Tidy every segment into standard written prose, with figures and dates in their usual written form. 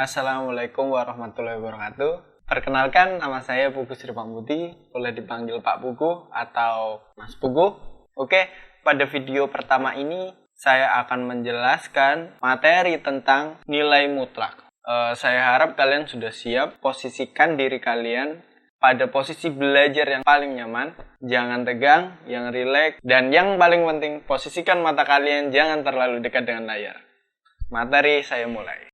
Assalamualaikum warahmatullahi wabarakatuh. Perkenalkan, nama saya Pugu Sri Pamudi, boleh dipanggil Pak Pugu atau Mas Pugu. Oke, pada video pertama ini saya akan menjelaskan materi tentang nilai mutlak. Saya harap kalian sudah siap. Posisikan diri kalian pada posisi belajar yang paling nyaman, jangan tegang, yang rileks, dan yang paling penting, posisikan mata kalian jangan terlalu dekat dengan layar. Materi saya mulai.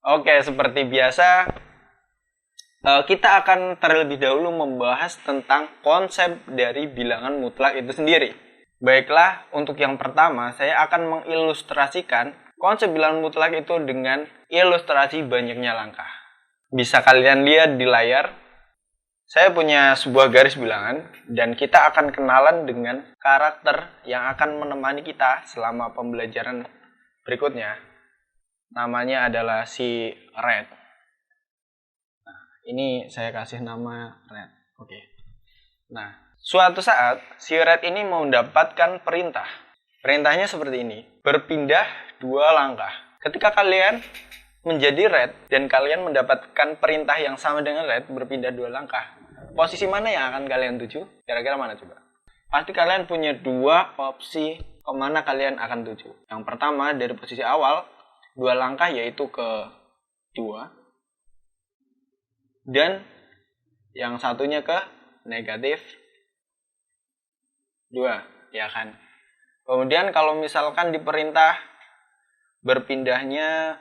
Oke, seperti biasa, kita akan terlebih dahulu membahas tentang konsep dari bilangan mutlak itu sendiri. Baiklah, untuk yang pertama, saya akan mengilustrasikan konsep bilangan mutlak itu dengan ilustrasi banyaknya langkah. Bisa kalian lihat di layar, saya punya sebuah garis bilangan, dan kita akan kenalan dengan karakter yang akan menemani kita selama pembelajaran berikutnya. Namanya adalah si Red. Nah, ini saya kasih nama Red. Oke. Nah, suatu saat si Red ini mau mendapatkan perintah. Perintahnya seperti ini. Berpindah 2 langkah. Ketika kalian menjadi Red dan kalian mendapatkan perintah yang sama dengan Red, berpindah 2 langkah. Posisi mana yang akan kalian tuju? Kira-kira mana coba? Pasti kalian punya 2 opsi kemana kalian akan tuju. Yang pertama dari posisi awal, 2 langkah yaitu ke 2, dan yang satunya ke negatif 2, ya kan? Kemudian kalau misalkan diperintah berpindahnya,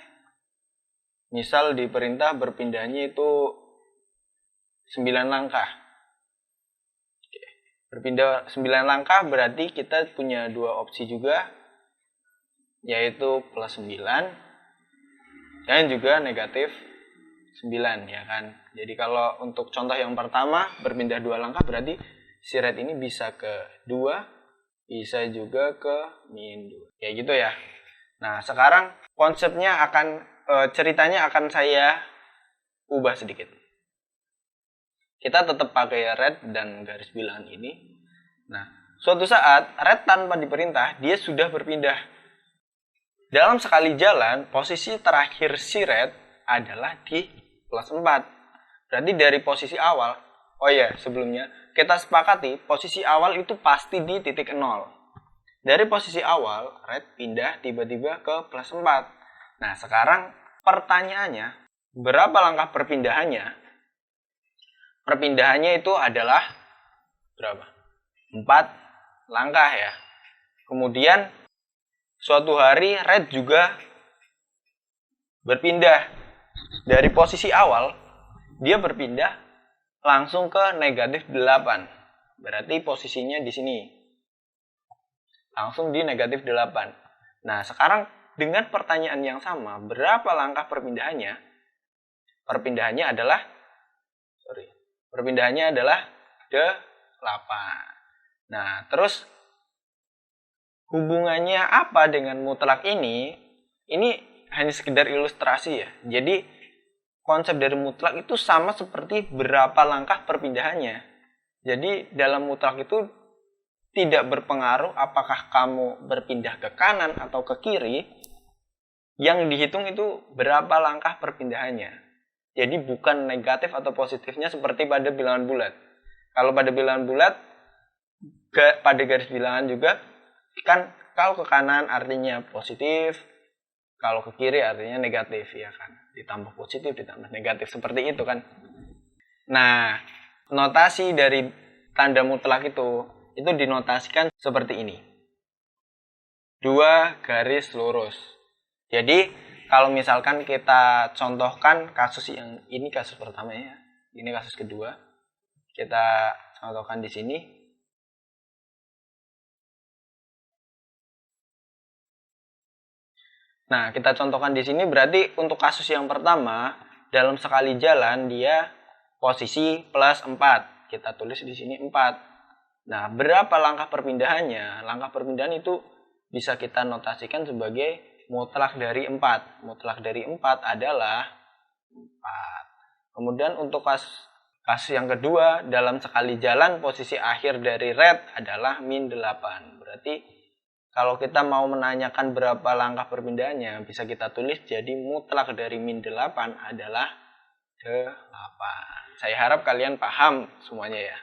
misal diperintah berpindahnya itu 9 langkah. Berpindah 9 langkah berarti kita punya 2 opsi juga, yaitu plus 9 dan juga negatif 9, ya kan. Jadi kalau untuk contoh yang pertama berpindah 2 langkah berarti si Red ini bisa ke 2, bisa juga ke min 2. Kayak gitu ya. Nah, sekarang konsepnya ceritanya akan saya ubah sedikit. Kita tetap pakai Red dan garis bilangan ini. Nah, suatu saat Red tanpa diperintah dia sudah berpindah. Dalam sekali jalan, posisi terakhir si Red adalah di plus 4. Berarti dari posisi awal, sebelumnya kita sepakati posisi awal itu pasti di titik 0. Dari posisi awal, Red pindah tiba-tiba ke plus 4. Nah, sekarang pertanyaannya, berapa langkah perpindahannya? Perpindahannya itu adalah berapa? 4 langkah ya. Kemudian suatu hari Red juga berpindah. Dari posisi awal, dia berpindah langsung ke negatif 8. Berarti posisinya di sini. Langsung di negatif 8. Nah, sekarang dengan pertanyaan yang sama, berapa langkah perpindahannya? Perpindahannya adalah 8. Nah, terus hubungannya apa dengan mutlak ini? Ini hanya sekedar ilustrasi ya. Jadi konsep dari mutlak itu sama seperti berapa langkah perpindahannya. Jadi dalam mutlak itu tidak berpengaruh apakah kamu berpindah ke kanan atau ke kiri. Yang dihitung itu berapa langkah perpindahannya. Jadi bukan negatif atau positifnya seperti pada bilangan bulat. Kalau pada bilangan bulat, pada garis bilangan juga, kan kalau ke kanan artinya positif, kalau ke kiri artinya negatif, ya kan. Ditambah positif, ditambah negatif, seperti itu kan. Nah, notasi dari tanda mutlak itu dinotasikan seperti ini. 2 garis lurus. Jadi, kalau misalkan kita contohkan kasus yang ini kasus pertama ya, ini kasus kedua. Kita contohkan di sini. Nah, kita contohkan di sini berarti untuk kasus yang pertama, dalam sekali jalan dia posisi plus 4. Kita tulis di sini 4. Nah, berapa langkah perpindahannya? Langkah perpindahan itu bisa kita notasikan sebagai mutlak dari 4. Mutlak dari 4 adalah 4. Kemudian untuk kasus yang kedua, dalam sekali jalan posisi akhir dari Red adalah min 8. Berarti Kalau kita mau menanyakan berapa langkah perpindahannya, bisa kita tulis jadi mutlak dari min 8 adalah 8. Saya harap kalian paham semuanya ya.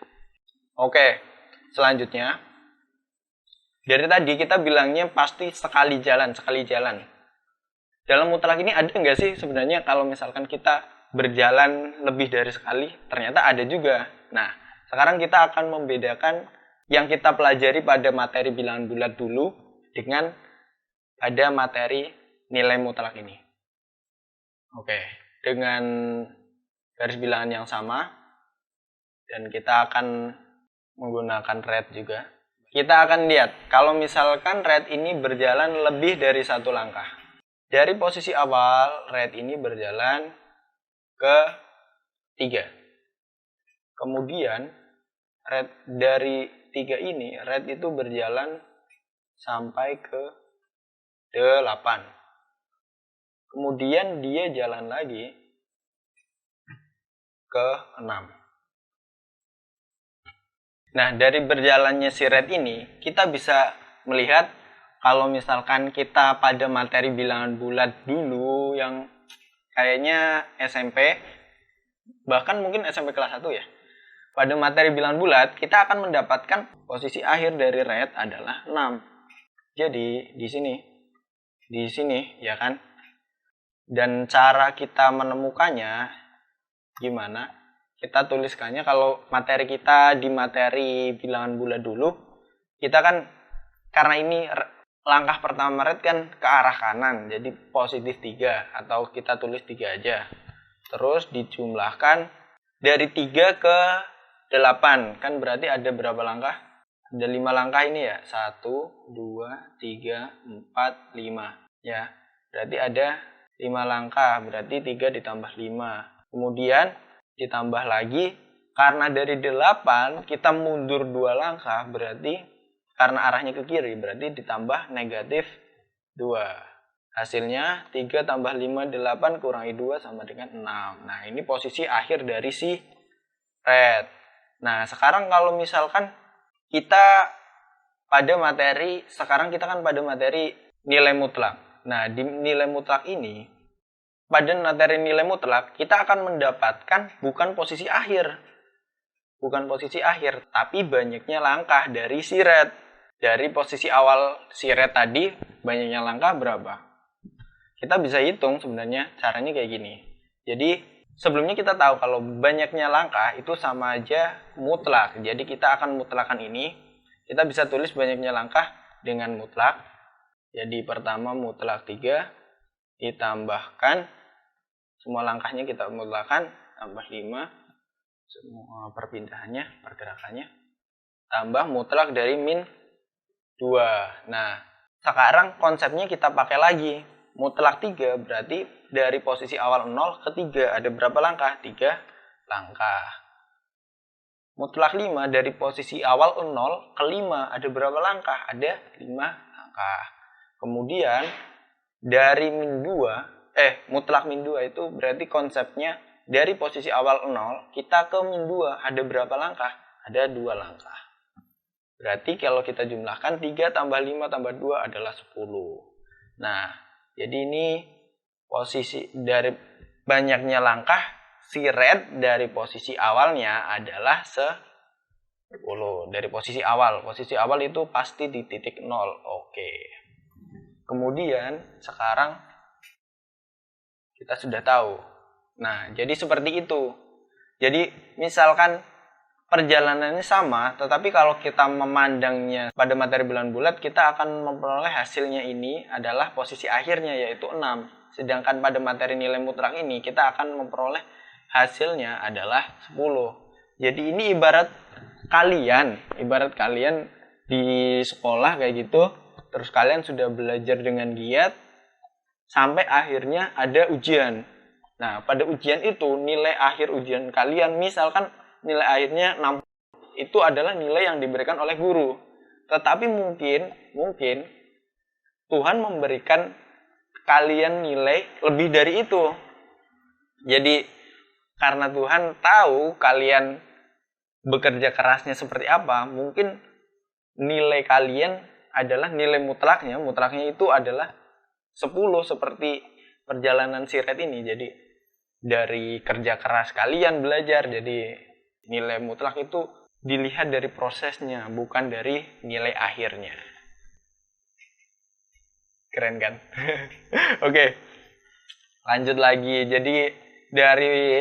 Oke, selanjutnya. Dari tadi kita bilangnya pasti sekali jalan. Dalam mutlak ini ada nggak sih sebenarnya kalau misalkan kita berjalan lebih dari sekali? Ternyata ada juga. Nah, sekarang kita akan membedakan yang kita pelajari pada materi bilangan bulat dulu dengan pada materi nilai mutlak ini. Oke, dengan garis bilangan yang sama dan kita akan menggunakan red juga. Kita akan lihat kalau misalkan red ini berjalan lebih dari satu langkah. Dari posisi awal red ini berjalan ke 3. Kemudian red dari 3 ini, red itu berjalan sampai ke 8. Kemudian dia jalan lagi ke 6. Nah, dari berjalannya si red ini, kita bisa melihat kalau misalkan kita pada materi bilangan bulat dulu yang kayaknya SMP, bahkan mungkin SMP kelas 1 ya. Pada materi bilangan bulat, kita akan mendapatkan posisi akhir dari red adalah 6. Jadi, di sini ya kan. Dan cara kita menemukannya gimana? Kita tuliskannya kalau materi kita di materi bilangan bulat dulu, kita kan karena ini langkah pertama red kan ke arah kanan, jadi positif 3 atau kita tulis 3 aja. Terus dijumlahkan dari 3 ke 8, kan berarti ada berapa langkah? Ada 5 langkah ini ya, 1, 2, 3, 4, 5 ya. Berarti ada 5 langkah, berarti 3 ditambah 5. Kemudian ditambah lagi, karena dari 8 kita mundur 2 langkah, berarti karena arahnya ke kiri, berarti ditambah negatif 2. Hasilnya 3 tambah 5, 8 kurangi 2 sama dengan 6. Nah, ini posisi akhir dari si red. Nah, sekarang kalau misalkan kita pada materi, sekarang kita kan pada materi nilai mutlak. Nah, di nilai mutlak ini, pada materi nilai mutlak, kita akan mendapatkan bukan posisi akhir, tapi banyaknya langkah dari si red. Dari posisi awal si red tadi, banyaknya langkah berapa? Kita bisa hitung sebenarnya, caranya kayak gini. Jadi, sebelumnya kita tahu kalau banyaknya langkah itu sama aja mutlak. Jadi, kita akan mutlakan ini. Kita bisa tulis banyaknya langkah dengan mutlak. Jadi, pertama mutlak 3, ditambahkan semua langkahnya kita mutlakan, tambah 5, semua perpindahannya, pergerakannya, tambah mutlak dari min 2. Nah, sekarang konsepnya kita pakai lagi. Mutlak 3 berarti dari posisi awal 0 ke 3. Ada berapa langkah? 3 langkah. Mutlak 5 dari posisi awal 0 ke 5. Ada berapa langkah? Ada 5 langkah. Kemudian dari min 2, mutlak min 2 itu berarti konsepnya dari posisi awal 0 kita ke min 2 ada berapa langkah? Ada 2 langkah. Berarti kalau kita jumlahkan 3 tambah 5 tambah 2 adalah 10. Nah, jadi ini posisi dari banyaknya langkah si red dari posisi awalnya adalah 10. Dari posisi awal. Posisi awal itu pasti di titik 0. Oke. Kemudian sekarang kita sudah tahu. Nah, jadi seperti itu. Jadi, misalkan perjalanannya sama, tetapi kalau kita memandangnya pada materi bilangan bulat, kita akan memperoleh hasilnya ini adalah posisi akhirnya, yaitu 6. Sedangkan pada materi nilai mutlak ini, kita akan memperoleh hasilnya adalah 10. Jadi, ini ibarat kalian di sekolah kayak gitu, terus kalian sudah belajar dengan giat, sampai akhirnya ada ujian. Nah, pada ujian itu nilai akhir ujian kalian, misalkan nilai akhirnya 60, itu adalah nilai yang diberikan oleh guru. Tetapi mungkin Tuhan memberikan kalian nilai lebih dari itu. Jadi karena Tuhan tahu kalian bekerja kerasnya seperti apa, mungkin nilai kalian adalah nilai mutlaknya. Mutlaknya itu adalah 10 seperti perjalanan siret ini. Jadi dari kerja keras kalian belajar, jadi nilai mutlak itu dilihat dari prosesnya, bukan dari nilai akhirnya. Keren kan? Oke, lanjut lagi. Jadi dari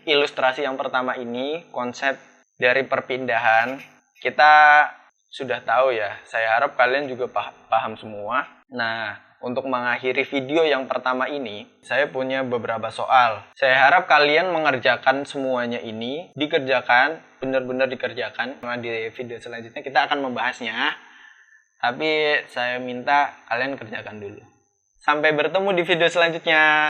ilustrasi yang pertama ini, konsep dari perpindahan, kita sudah tahu ya. Saya harap kalian juga paham semua. Nah, untuk mengakhiri video yang pertama ini, saya punya beberapa soal. Saya harap kalian mengerjakan semuanya ini, dikerjakan, benar-benar dikerjakan. Nah, di video selanjutnya kita akan membahasnya. Tapi saya minta kalian kerjakan dulu. Sampai bertemu di video selanjutnya.